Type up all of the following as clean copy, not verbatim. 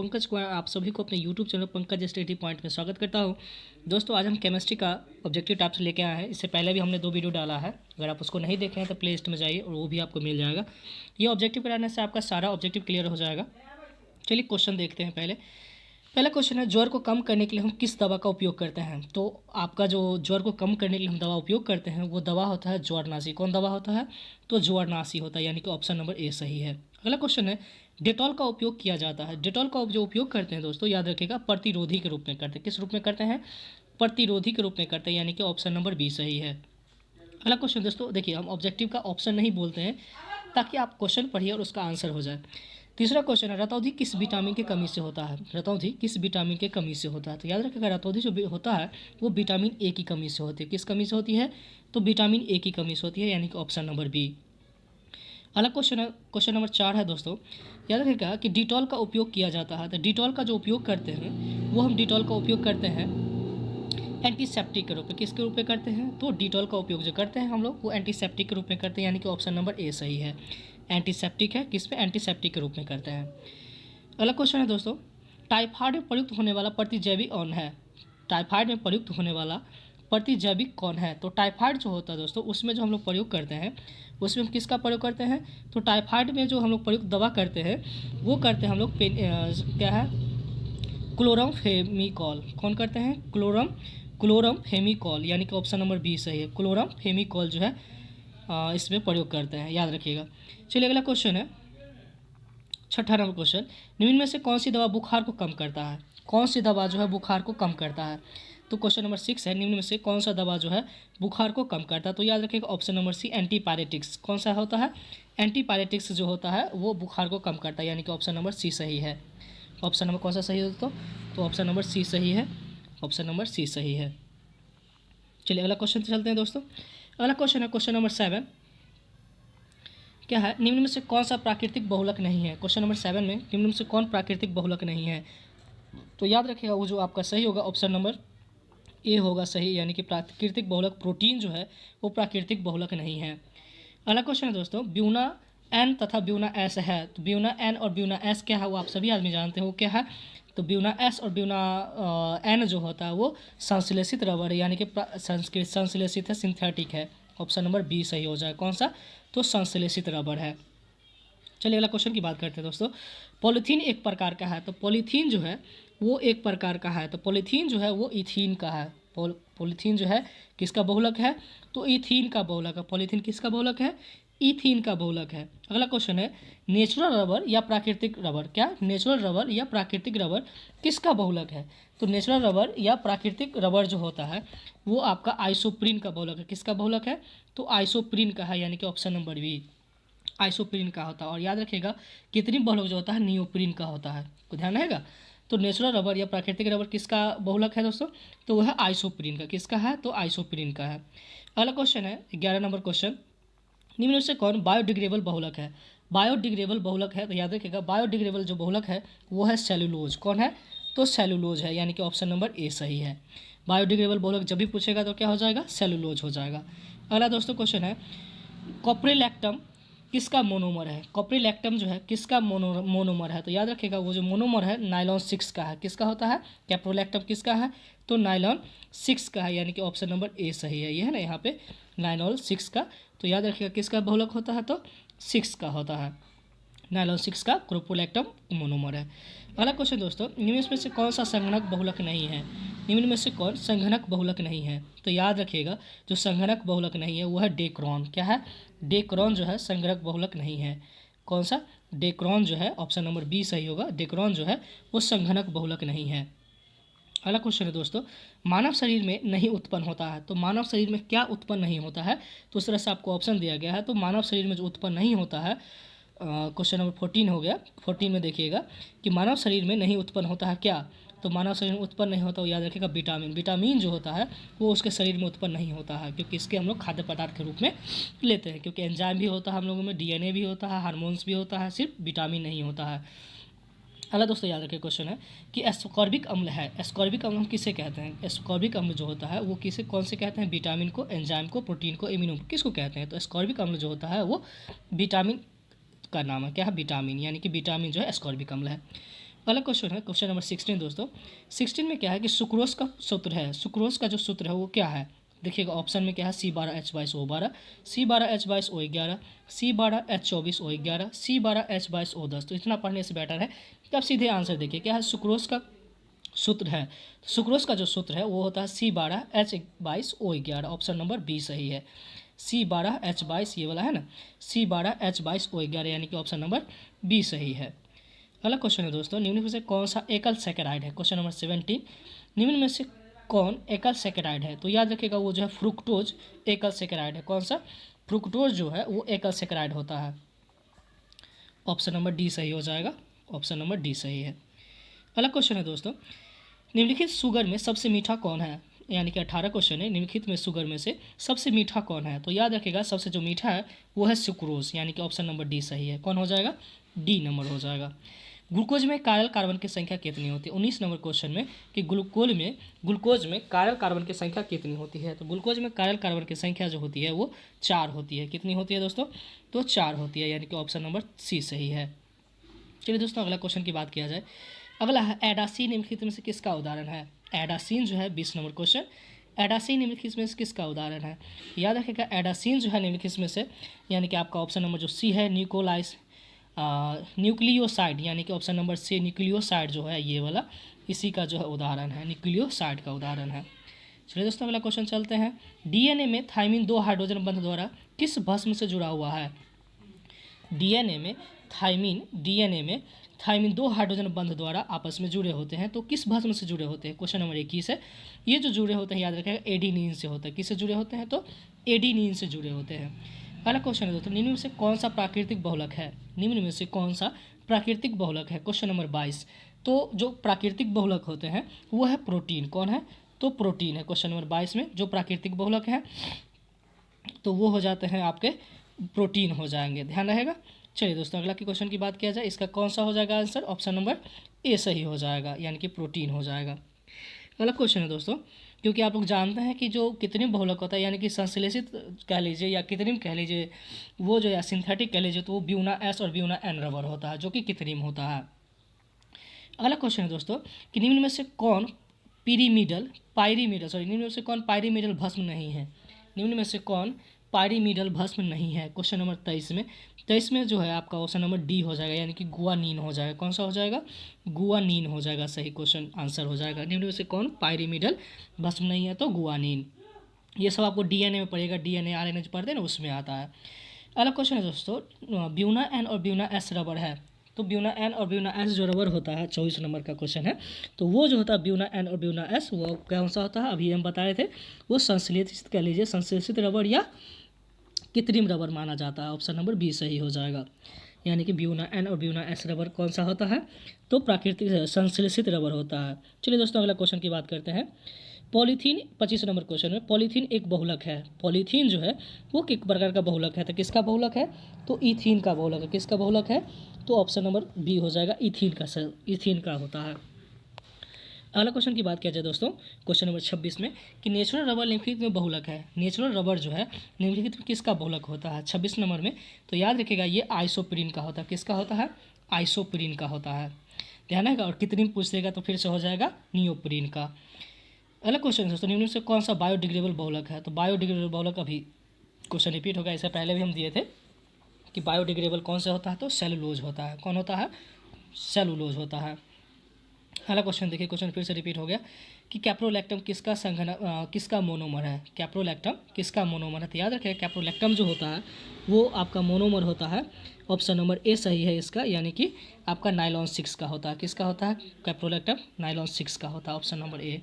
पंकज कुमार आप सभी को अपने YouTube channel Pankaj study point में स्वागत करता हूं। दोस्तों आज हम केमिस्ट्री का ऑब्जेक्टिव टाइप्स लेके आए हैं। इससे पहले भी हमने 2 वीडियो डाला है। अगर आप उसको नहीं देखे हैं तो प्ले लिस्ट में जाइए और वो भी आपको मिल जाएगा। ये ऑब्जेक्टिव कराने से आपका सारा ऑब्जेक्टिव क्लियर हो जाएगा। चलिए क्वेश्चन देखते हैं। पहला क्वेश्चन है, ज्वर को कम करने के लिए हम किस दवा का उपयोग करते हैं। तो आपका जो ज्वर को कम करने के लिए हम दवा उपयोग करते हैं वो दवा होता है ज्वरनाशी। कौन दवा होता है? तो ज्वरनाशी होता है, यानी कि ऑप्शन नंबर ए सही है। अगला क्वेश्चन है, डेटॉल का उपयोग किया जाता है। डेटॉल का जो उपयोग करते हैं दोस्तों याद रखिएगा, प्रतिरोधी के रूप में करते हैं। किस रूप में करते हैं? प्रतिरोधी के रूप में करते हैं, यानी कि ऑप्शन नंबर बी सही है। अगला क्वेश्चन दोस्तों देखिए, हम ऑब्जेक्टिव का ऑप्शन नहीं बोलते हैं ताकि आप क्वेश्चन पढ़िए और उसका आंसर हो जाए। तीसरा क्वेश्चन है, रतौंधी किस विटामिन की कमी से होता है। रतौंधी किस विटामिन के कमी से होता है। तो याद रखिएगा, रतौंधी जो होता है वो विटामिन ए की कमी से होती है। किस कमी से होती है? तो विटामिन ए की कमी से होती है, यानी कि ऑप्शन नंबर बी। अगला क्वेश्चन है, क्वेश्चन नंबर 4 है दोस्तों। याद रखिएगा कि डिटॉल का उपयोग किया जाता है। तो डिटॉल का जो उपयोग करते हैं वो हम डिटॉल का उपयोग करते हैं एंटीसेप्टिक के रूप में। किसके रूप में करते हैं? तो डिटॉल का उपयोग जो करते हैं हम लोग वो एंटीसेप्टिक के रूप में करते हैं, यानी कि ऑप्शन नंबर ए सही है। एंटीसेप्टिक है, किस पे? एंटीसेप्टिक के रूप में करते हैं। अगला क्वेश्चन है दोस्तों, टाइफाइड में प्रयुक्त होने वाला प्रतिजैविक कौन है। टाइफाइड में प्रयुक्त होने वाला प्रतिजैविक कौन है। तो टाइफाइड जो होता है दोस्तों उसमें जो हम लोग प्रयोग करते हैं उसमें हम किसका प्रयोग करते हैं? तो टाइफाइड में जो हम लोग प्रयुक्त दवा करते हैं वो करते हैं हम लोग क्या है, क्लोरम फेमिकॉल। कौन करते हैं? क्लोरम फेमिकॉल, यानी कि ऑप्शन नंबर बी सही है। क्लोरम फेमिकॉल जो है इसमें प्रयोग करते हैं, याद रखिएगा। चलिए अगला क्वेश्चन है, छठा नंबर क्वेश्चन, निम्न में से कौन सी दवा बुखार को कम करता है। कौन सी दवा जो है बुखार को कम करता है। तो क्वेश्चन नंबर 6 है, निम्न में से कौन सा दवा जो है बुखार को कम करता है। तो याद रखिएगा ऑप्शन नंबर सी एंटीपायरेटिक्स। कौन सा होता है? एंटीपायरेटिक्स जो होता है वो बुखार को कम करता है, यानी कि ऑप्शन नंबर सी सही है। ऑप्शन नंबर कौन सा सही है दोस्तों? तो ऑप्शन नंबर सी सही है। ऑप्शन नंबर सी सही है। चलिए अगला क्वेश्चन चलते हैं दोस्तों। अगला क्वेश्चन है, क्वेश्चन नंबर 7 क्या है, निम्न में से कौन सा प्राकृतिक बहुलक नहीं है। क्वेश्चन नंबर 7 में निम्न में से कौन प्राकृतिक बहुलक नहीं है। तो याद रखिएगा वो जो आपका सही होगा ऑप्शन नंबर ए होगा सही, यानी कि प्राकृतिक बहुलक प्रोटीन जो है वो प्राकृतिक बहुलक नहीं है। अगला क्वेश्चन है दोस्तों, ब्यूना एन तथा ब्यूना एस है। तो ब्यूना एन और ब्यूना एस क्या है वो आप सभी आदमी जानते हैं, वो क्या है? तो ब्यूना एस और ब्यूना एन जो होता है वो संश्लेषित रबर है, यानी कि संश्लेषित है, सिंथेटिक है। ऑप्शन नंबर बी सही हो जाए। कौन सा? तो संश्लेषित रबर है। चलिए अगला क्वेश्चन की बात करते हैं दोस्तों। पॉलीथीन एक प्रकार का है। तो पॉलीथीन जो है वो एक प्रकार का है। तो पॉलीथीन जो है वो इथीन का है। पॉलीथीन जो है किसका बहुलक है? तो इथीन का बहुलक है। पॉलीथीन किसका बहुलक है? इथीन का बहुलक है। अगला क्वेश्चन है, नेचुरल रबर या प्राकृतिक रबर। क्या? नेचुरल रबर या प्राकृतिक रबर किसका बहुलक है। तो नेचुरल रबर या प्राकृतिक रबर जो होता है वो आपका आइसोप्रीन का बहुलक है। किसका बहुलक है? तो आइसोप्रीन का है, यानी कि ऑप्शन नंबर बी आइसोप्रीन का होता है। और याद रखिएगा कृत्रिम बहुलक जो होता है नियोप्रीन का होता है, तो ध्यान रहेगा। तो नेचुरल रबर या प्राकृतिक रबर किसका बहुलक है दोस्तों? तो वह आइसोप्रीन का। किसका है? तो आइसोप्रीन का है। अगला क्वेश्चन है 11 नंबर क्वेश्चन, निम्न में से कौन बायोडिग्रेडेबल बहुलक है। बायोडिग्रेडेबल बहुलक है तो याद रखिएगा बायोडिग्रेडेबल जो बहुलक है वो है सेलुलोज। कौन है? तो सेलुलोज है, यानी कि ऑप्शन नंबर ए सही है। बायोडिग्रेडेबल बहुलक जब भी पूछेगा तो क्या हो जाएगा? सेलुलोज हो जाएगा। अगला दोस्तों क्वेश्चन है, कॉप्रिलैक्टम किसका मोनोमर है। कॉप्रिलैक्टम जो है किसका मोनोमर है। तो याद रखिएगा वो जो मोनोमर है नायलॉन 6 का है। किसका होता है? कैप्रोलैक्टम किसका है? तो नायलॉन 6 का है, यानी कि ऑप्शन नंबर ए सही है। ये है ना यहाँ पे नायलॉन 6 का। तो याद रखिएगा किसका बहुलक होता है? तो 6 का होता है। नायलॉन 6 का क्रोपोलैक्टम मोनोमर है। अगला क्वेश्चन दोस्तों, निम्न में से कौन सा संगणक बहुलक नहीं है। निम्न में से कौन संगणक बहुलक नहीं है। तो याद रखिएगा जो संगणक बहुलक नहीं है वो है डेक्रोन। क्या है? डेक्रोन जो है संगणक बहुलक नहीं है। कौन सा? डेक्रोन जो है ऑप्शन नंबर बी सही होगा। डेक्रोन जो है वो संगणक बहुलक नहीं है। अगला क्वेश्चन है दोस्तों, मानव शरीर में नहीं उत्पन्न होता है। तो मानव शरीर में क्या उत्पन्न नहीं होता है? तो उस तरह से आपको ऑप्शन दिया गया है। तो मानव शरीर में जो उत्पन्न नहीं होता है, क्वेश्चन नंबर 14 हो गया। 14 में देखिएगा कि मानव शरीर में नहीं उत्पन्न होता है क्या। तो मानव शरीर में उत्पन्न नहीं होता, वो याद रखिएगा विटामिन। विटामिन जो होता है वो उसके शरीर में उत्पन्न नहीं होता है, क्योंकि इसके हम लोग खाद्य पदार्थ के रूप में लेते हैं। क्योंकि एंजाइम भी होता है हम लोगों में, डीएनए भी होता है, हार्मोन्स भी होता है, सिर्फ विटामिन नहीं होता है। अगला दोस्तों याद रखिए क्वेश्चन है कि एस्कॉर्बिक अम्ल है। एस्कॉर्बिक अम्ल हम किसे कहते हैं? एस्कॉर्बिक अम्ल जो होता है वो किसे कौन से कहते हैं? विटामिन को, एंजाइम को, प्रोटीन को, इम्यूनो को, किसको कहते हैं? तो एस्कॉर्बिक अम्ल जो होता है वो विटामिन का नाम है। क्या है? विटामिन, यानी कि विटामिन जो है एस्कॉर्बिक अम्ल है। अगला क्वेश्चन है क्वेश्चन नंबर 16 दोस्तों। 16 में क्या है कि सुक्रोज का सूत्र है, सुक्रोज का जो सूत्र है वो क्या है। देखिएगा ऑप्शन में क्या है, C12H22O12, C12H22O11, C12H24O11, C12H22O10। तो इतना पढ़ने से बेटर है कि आप सीधे आंसर देखिए क्या है। सुक्रोज का सूत्र है, सुक्रोज का जो सूत्र है वो होता है C12H22O11। ऑप्शन नंबर बी सही है। C12H22 ये वाला है ना, C12H22O11 यानी कि ऑप्शन नंबर बी सही है। अगला क्वेश्चन है दोस्तों, निम्न में से कौन सा एकल सेकेराइड है। क्वेश्चन नंबर 17, निम्न में से कौन एकल सेकेराइड है। तो याद रखिएगा वो जो है फ्रुक्टोज एकल सेकेराइड है। कौन सा, फ्रुक्टोज जो है वो एकल सेकेराइड होता है। ऑप्शन नंबर डी सही हो जाएगा, ऑप्शन नंबर डी सही है। अगला क्वेश्चन है दोस्तों, निम्नलिखित शुगर में सबसे मीठा कौन है। यानी कि 18 क्वेश्चन है, निम्नलिखित में शुगर में से सबसे मीठा कौन है। तो याद रखिएगा सबसे जो मीठा है वो है सुक्रोज, यानी कि ऑप्शन नंबर डी सही है। कौन हो जाएगा, डी नंबर हो जाएगा। ग्लूकोज में कायरल कार्बन की संख्या कितनी होती है। 19 नंबर क्वेश्चन में कि ग्लूकोज में कायरल कार्बन की संख्या कितनी होती है। तो ग्लूकोज में कायरल कार्बन की संख्या जो होती है वो 4 होती है। कितनी होती है दोस्तों, तो 4 होती है, यानी कि ऑप्शन नंबर सी सही है। चलिए दोस्तों अगला क्वेश्चन की बात किया जाए। अगला है एडासीन निम्नलिखित में से किसका उदाहरण है। एडासीन जो है 20 नंबर क्वेश्चन, एडासीन निम्नलिखित में से किसका उदाहरण है। याद रखिएगा एडासीन जो है निम्नलिखित में से, यानी कि आपका ऑप्शन नंबर जो सी है न्यूक्लियोसाइड, यानी कि ऑप्शन नंबर सी न्यूक्लियोसाइड जो है ये वाला इसी का जो है उदाहरण है, न्यूक्लियोसाइड का उदाहरण है। चलिए दोस्तों अगला क्वेश्चन चलते हैं। डीएनए में थाइमिन 2 हाइड्रोजन बंध द्वारा किस भस्म से जुड़ा हुआ है। डीएनए में थाइमिन 2 हाइड्रोजन बंध द्वारा आपस में जुड़े होते हैं। तो किस भस्म से जुड़े होते हैं। क्वेश्चन नंबर 21 है। ये जो जुड़े होते हैं याद रखिएगा एडिनिन से होता है। किससे जुड़े होते हैं, तो एडिनिन से जुड़े होते हैं। अगला क्वेश्चन है दोस्तों, निम्न में से कौन सा प्राकृतिक बहुलक है। निम्न में से कौन सा प्राकृतिक बहुलक है। Question number 22। तो जो प्राकृतिक बहुलक होते हैं वो है प्रोटीन। कौन है, तो प्रोटीन है। क्वेश्चन नंबर 22 में जो प्राकृतिक बहुलक है तो वो हो जाते हैं आपके प्रोटीन हो जाएंगे, ध्यान रहेगा। चलिए दोस्तों अगला की क्वेश्चन की बात किया जाए, इसका कौन सा हो जाएगा आंसर, ऑप्शन नंबर ए सही हो जाएगा, यानी कि प्रोटीन हो जाएगा। अगला क्वेश्चन है दोस्तों, क्योंकि आप लोग जानते हैं कि जो कृत्रिम बहुलक होता है यानी कि संश्लेषित कह लीजिए या कृत्रिम कह लीजिए, वो जो या सिंथेटिक कह लीजिए, तो वो ब्यूना एस और ब्यूना एन रबर होता है जो कि कृत्रिम होता है। अगला क्वेश्चन है दोस्तों कि निम्न में से कौन निम्न में से कौन पायरीमिडल भस्म नहीं है। निम्न में से कौन पायरीमिडल भस्म नहीं है। क्वेश्चन नंबर 23 में जो है आपका ऑप्शन नंबर डी हो जाएगा, यानी कि गुआनीन हो जाएगा। कौन सा हो जाएगा, गुआनीन हो जाएगा, सही क्वेश्चन आंसर हो जाएगा। निम्न में से कौन पायरीमिडल भस्म नहीं है, तो गुआनीन। ये सब आपको डीएनए में पड़ेगा, डीएनए आरएनए जो पढ़ते हैं ना उसमें आता है। अगला क्वेश्चन है दोस्तों, ब्यूना एन और ब्यूना एस रबर है। तो ब्यूना एन और ब्यूना एस जो रबर होता है 24 नंबर का क्वेश्चन है, तो वो जो होता है ब्यूना एन और ब्यूना एस वो कौन सा होता है, अभी हम बता रहे थे, वो संश्लेषित कह लीजिए संश्लेषित रबर या कृत्रिम रबर माना जाता है। ऑप्शन नंबर बी सही हो जाएगा, यानी कि ब्यूना एन और ब्यूना एस रबर कौन सा होता है, तो प्राकृतिक संश्लेषित रबर होता है। चलिए दोस्तों अगला क्वेश्चन की बात करते हैं। पॉलीथीन 25 नंबर क्वेश्चन में, पॉलीथीन एक बहुलक है। पॉलीथीन जो है वो किस प्रकार का बहुलक है, तो किसका बहुलक है, तो ईथीन का बहुलक है। किसका बहुलक है, तो ऑप्शन नंबर बी हो जाएगा, ईथीन का होता है। अगला क्वेश्चन की बात किया जाए दोस्तों, क्वेश्चन नंबर 26 में कि नेचुरल रबर निम्नलिखित में बहुलक है। नेचुरल रबर जो है निम्नलिखित में किसका बहुलक होता है 26 नंबर में, तो याद रखिएगा ये आइसोप्रीन का होता है। किसका होता है, आइसोप्रीन का होता है, ध्यान है। और कृत्रिम पूछ देगा तो फिर से हो जाएगा नियोप्रीन का। अगला क्वेश्चन दोस्तों, निम्न से कौन सा बायोडिग्रेडेबल बहुलक है। तो बायोडिग्रेडेबल बहुलक अभी क्वेश्चन रिपीट होगा, इससे पहले भी हम दिए थे कि बायोडिग्रेडेबल कौन सा होता है, तो सेलुलोज होता है। कौन होता है, सेलुलोज होता है। अगला क्वेश्चन देखिए, क्वेश्चन फिर से रिपीट हो गया कि कैप्रोलैक्टम किसका मोनोमर है। कैप्रोलैक्टम किसका मोनोमर है, तो याद रखिए कैप्रोलैक्टम जो होता है वो आपका मोनोमर होता है। ऑप्शन नंबर ए सही है इसका, यानी कि आपका नाइलॉन 6 का होता है। किसका होता है, कैप्रोलैक्टम नाइलॉन 6 का होता है, ऑप्शन नंबर ए।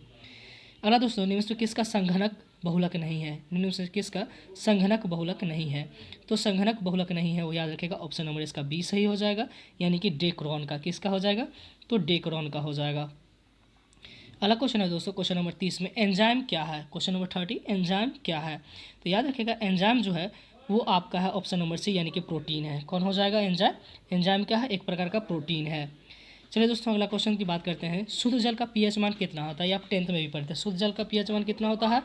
अगला दोस्तों, निम्न से किसका संघनक बहुलक नहीं है। निम्न से किसका संघनक बहुलक नहीं है, तो संघनक बहुलक नहीं है वो याद रखेगा, ऑप्शन नंबर इसका बी सही हो जाएगा, यानी कि डेक्रोन का। किसका हो जाएगा, तो डेक्रोन का हो जाएगा। अगला क्वेश्चन है दोस्तों, क्वेश्चन नंबर 30 में एंजाइम क्या है। क्वेश्चन नंबर 30 एंजाइम क्या है, तो याद रखिएगा एंजाइम जो है वो आपका है ऑप्शन नंबर सी, यानी कि प्रोटीन है। कौन हो जाएगा एंजाइम, एंजाइम क्या है, एक प्रकार का प्रोटीन है। चलिए दोस्तों अगला क्वेश्चन की बात करते हैं। शुद्ध जल का पीएच मान कितना होता है, ये आप 10th में भी पढ़ते हैं। शुद्ध जल का पीएच मान कितना होता है,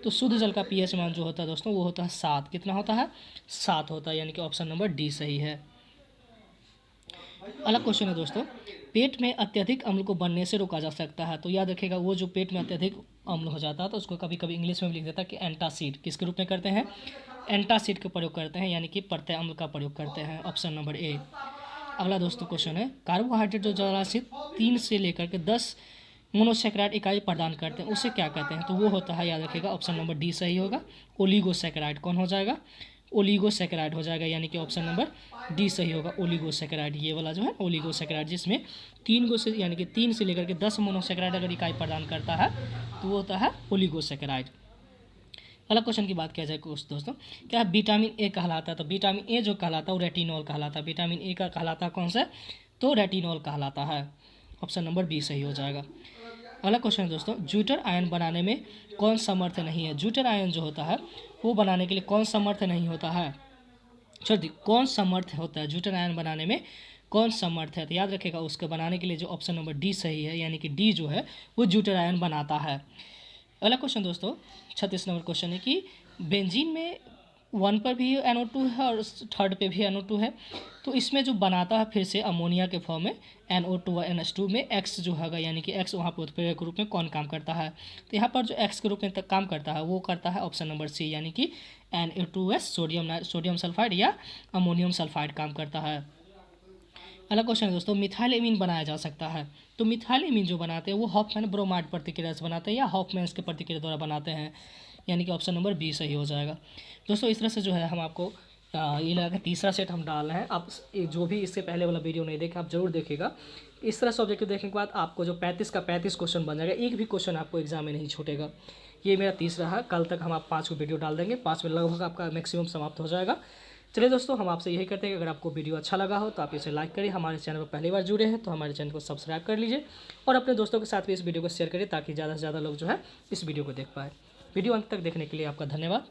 तो शुद्ध जल का पीएच मान जो होता है दोस्तों वो होता है 7। कितना होता है, 7 होता है, यानी कि ऑप्शन नंबर डी सही है। अगला क्वेश्चन है दोस्तों, पेट में अत्यधिक अम्ल को बनने से रोका जा सकता है। तो याद रखिएगा, वो जो पेट में अत्यधिक अम्ल हो जाता है तो उसको कभी कभी इंग्लिश में भी लिख देता है कि एंटासिड। किसके रूप में करते हैं? एंटासिड का प्रयोग करते हैं, यानी कि प्रत्यय अम्ल का प्रयोग करते हैं। Option number A. अगला दोस्तों क्वेश्चन है, कार्बोहाइड्रेट जो जरासित 3 से लेकर के 10 मोनोसेक्राइड इकाई प्रदान करते हैं उसे क्या कहते हैं? तो वो होता है, याद रखिएगा, ऑप्शन नंबर डी सही होगा, ओलिगोसेक्राइड। कौन हो जाएगा? ओलिगोसेक्राइड हो जाएगा, यानी कि ऑप्शन नंबर डी सही होगा, ओलिगोसेक्राइड। ये वाला जो है ओलिगोसेक्राइड, जिसमें 3 गो से यानी कि 3 से लेकर के 10 मोनोसेक्राइड अगर इकाई प्रदान करता है तो वो होता है ओलिगोसेक्राइड। अगला क्वेश्चन की बात किया जाए दोस्तों, क्या विटामिन ए कहलाता है? तो विटामिन ए जो कहलाता है वो रेटिनॉल कहलाता है। विटामिन ए का कहलाता है कौन सा? तो रेटिनॉल कहलाता है। ऑप्शन नंबर बी सही हो जाएगा। अगला क्वेश्चन है दोस्तों, ज्यूटर आयन बनाने में कौन समर्थ नहीं है? ज्यूटर आयन जो होता है वो बनाने के लिए कौन समर्थ नहीं होता है? छोड़ कौन समर्थ होता है ज्यूटर आयन बनाने में? कौन समर्थ है? तो याद रखिएगा, उसके बनाने के लिए जो ऑप्शन नंबर डी सही है, यानी कि डी जो है वो ज्यूटर आयन बनाता है। अगला क्वेश्चन दोस्तों 36 नंबर क्वेश्चन है कि बेंजीन में 1 पर भी NO2 है और 3rd पे भी NO2 है, तो इसमें जो बनाता है फिर से अमोनिया के फॉर्म में NO2 और NH2 में X जो होगा, यानी कि X वहाँ पर उत्प्रेरक के रूप में कौन काम करता है? तो यहाँ पर जो X के रूप में तक काम करता है वो करता है ऑप्शन नंबर सी, यानी कि Na2S सोडियम सल्फाइड या अमोनियम सल्फाइड काम करता है। अगला क्वेश्चन है दोस्तों, मिथाइल एमीन बनाया जा सकता है, तो मिथाइल एमीन जो बनाते हैं वो हॉफमैन ब्रोमाइड प्रतिक्रिया से बनाते हैं या हॉफमैन्स के प्रतिक्रिया द्वारा बनाते हैं, यानी कि ऑप्शन नंबर बी सही हो जाएगा। दोस्तों इस तरह से जो है हम आपको ये लगा कि तीसरा सेट हम डाल रहे हैं। आप जो भी इससे पहले वाला वीडियो नहीं देखे आप जरूर देखिएगा। इस तरह से ऑब्जेक्टिव देखने के बाद आपको जो 35 का 35 क्वेश्चन बन जाएगा, एक भी क्वेश्चन आपको एग्जाम में नहीं छूटेगा। ये मेरा तीसरा है। कल तक हम आप 5 को वीडियो डाल देंगे, 5 में लगभग आपका मैक्सिमम समाप्त हो जाएगा। चलिए दोस्तों, हम आपसे यही करते हैं कि अगर आपको वीडियो अच्छा लगा हो तो आप इसे लाइक करिए, हमारे चैनल पर पहली बार जुड़े हैं तो हमारे चैनल को सब्सक्राइब कर लीजिए और अपने दोस्तों के साथ भी इस वीडियो को शेयर करिए ताकि ज़्यादा से ज़्यादा लोग जो है इस वीडियो को देख पाए। वीडियो अंत तक देखने के लिए आपका धन्यवाद।